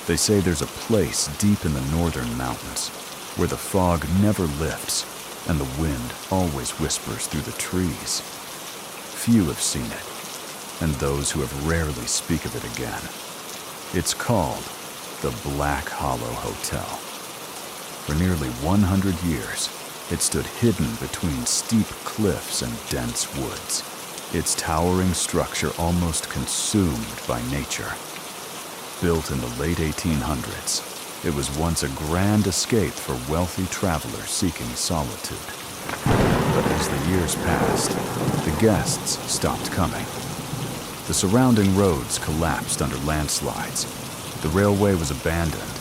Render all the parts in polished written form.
They say there's a place deep in the northern mountains where the fog never lifts and the wind always whispers through the trees. Few have seen it, and those who have rarely speak of it again. It's called the Black Hollow Hotel. For nearly 100 years, it stood hidden between steep cliffs and dense woods, its towering structure almost consumed by nature. Built in the late 1800s, it was once a grand escape for wealthy travelers seeking solitude. But as the years passed, the guests stopped coming. The surrounding roads collapsed under landslides, the railway was abandoned,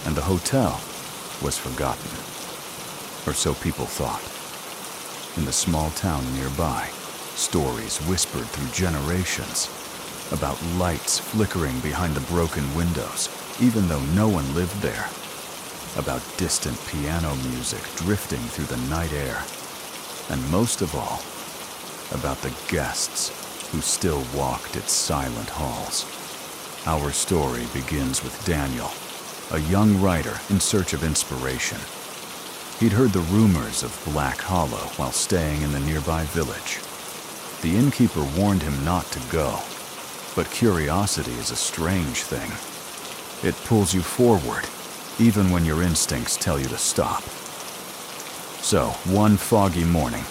and the hotel was forgotten. Or so people thought. In the small town nearby, stories whispered through generations about lights flickering behind the broken windows, even though no one lived there. About distant piano music drifting through the night air. And most of all, about the guests who still walked its silent halls. Our story begins with Daniel, a young writer in search of inspiration. He'd heard the rumors of Black Hollow while staying in the nearby village. The innkeeper warned him not to go, but curiosity is a strange thing. It pulls you forward, even when your instincts tell you to stop. So, one foggy morning,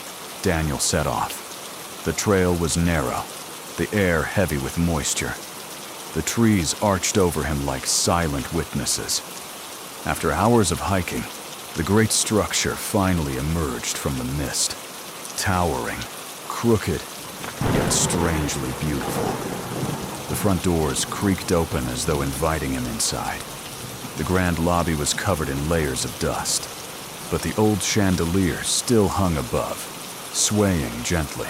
Daniel set off. The trail was narrow, the air heavy with moisture. The trees arched over him like silent witnesses. After hours of hiking, the great structure finally emerged from the mist, towering, crooked, yet strangely beautiful. The front doors creaked open as though inviting him inside. The grand lobby was covered in layers of dust, but the old chandelier still hung above, swaying gently.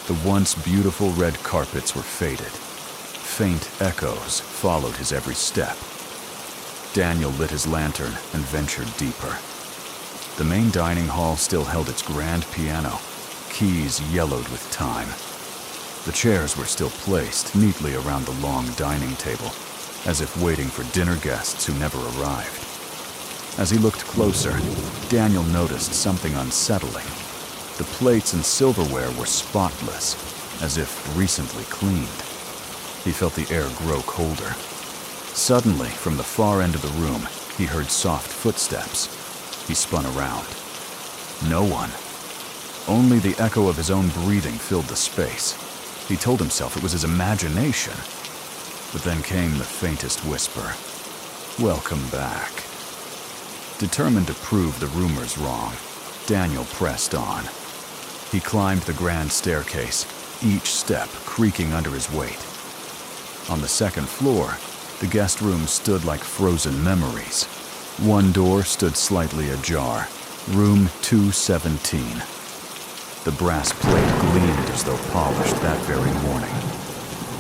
The once beautiful red carpets were faded. Faint echoes followed his every step. Daniel lit his lantern and ventured deeper. The main dining hall still held its grand piano, keys yellowed with time. The chairs were still placed neatly around the long dining table, as if waiting for dinner guests who never arrived. As he looked closer, Daniel noticed something unsettling. The plates and silverware were spotless, as if recently cleaned. He felt the air grow colder. Suddenly, from the far end of the room, he heard soft footsteps. He spun around. No one. Only the echo of his own breathing filled the space. He told himself it was his imagination. But then came the faintest whisper. "Welcome back." Determined to prove the rumors wrong, Daniel pressed on. He climbed the grand staircase, each step creaking under his weight. On the second floor, the guest room stood like frozen memories. One door stood slightly ajar, room 217. The brass plate gleamed as though polished that very morning.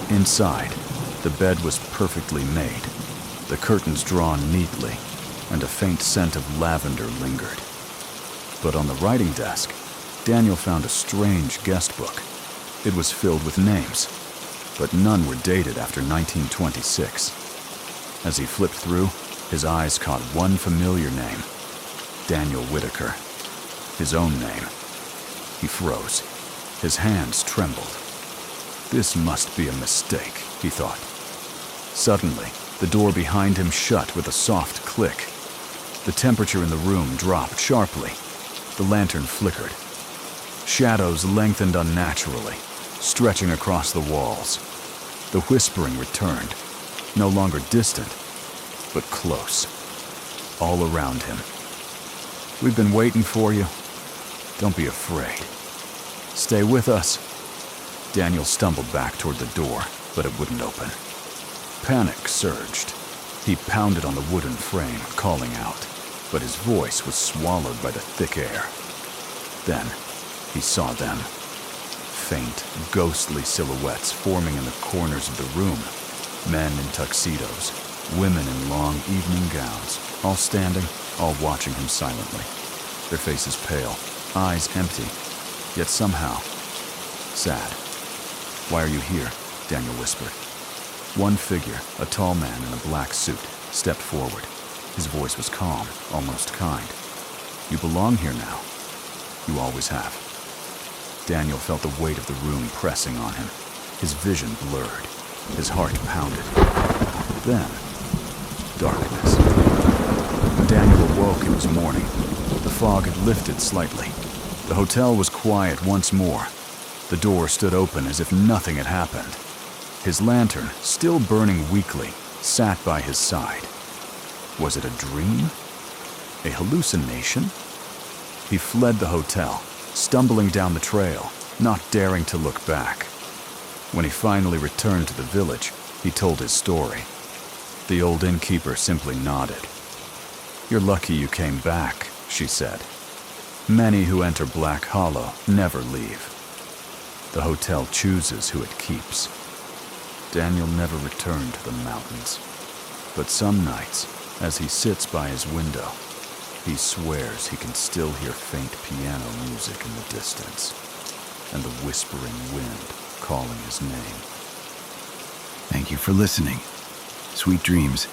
Inside, the bed was perfectly made, the curtains drawn neatly, and a faint scent of lavender lingered. But on the writing desk, Daniel found a strange guest book. It was filled with names, but none were dated after 1926. As he flipped through, his eyes caught one familiar name, Daniel Whitaker. His own name. He froze. His hands trembled. This must be a mistake, he thought. Suddenly, the door behind him shut with a soft click. The temperature in the room dropped sharply. The lantern flickered. Shadows lengthened unnaturally, stretching across the walls. The whispering returned, no longer distant, but close, all around him. "We've been waiting for you. Don't be afraid. Stay with us." Daniel stumbled back toward the door, but it wouldn't open. Panic surged. He pounded on the wooden frame, calling out, but his voice was swallowed by the thick air. Then he saw them. Faint, ghostly silhouettes forming in the corners of the room. Men in tuxedos, women in long evening gowns, all standing, all watching him silently. Their faces pale, eyes empty, yet somehow sad. "Why are you here?" Daniel whispered. One figure, a tall man in a black suit, stepped forward. His voice was calm, almost kind. "You belong here now. You always have." Daniel felt the weight of the room pressing on him. His vision blurred. His heart pounded. Then, darkness. When Daniel awoke, it was morning. The fog had lifted slightly. The hotel was quiet once more. The door stood open as if nothing had happened. His lantern, still burning weakly, sat by his side. Was it a dream? A hallucination? He fled the hotel, stumbling down the trail, not daring to look back. When he finally returned to the village, he told his story. The old innkeeper simply nodded. "You're lucky you came back," she said. "Many who enter Black Hollow never leave. The hotel chooses who it keeps." Daniel never returned to the mountains. But some nights, as he sits by his window, he swears he can still hear faint piano music in the distance, and the whispering wind calling his name. Thank you for listening. Sweet dreams.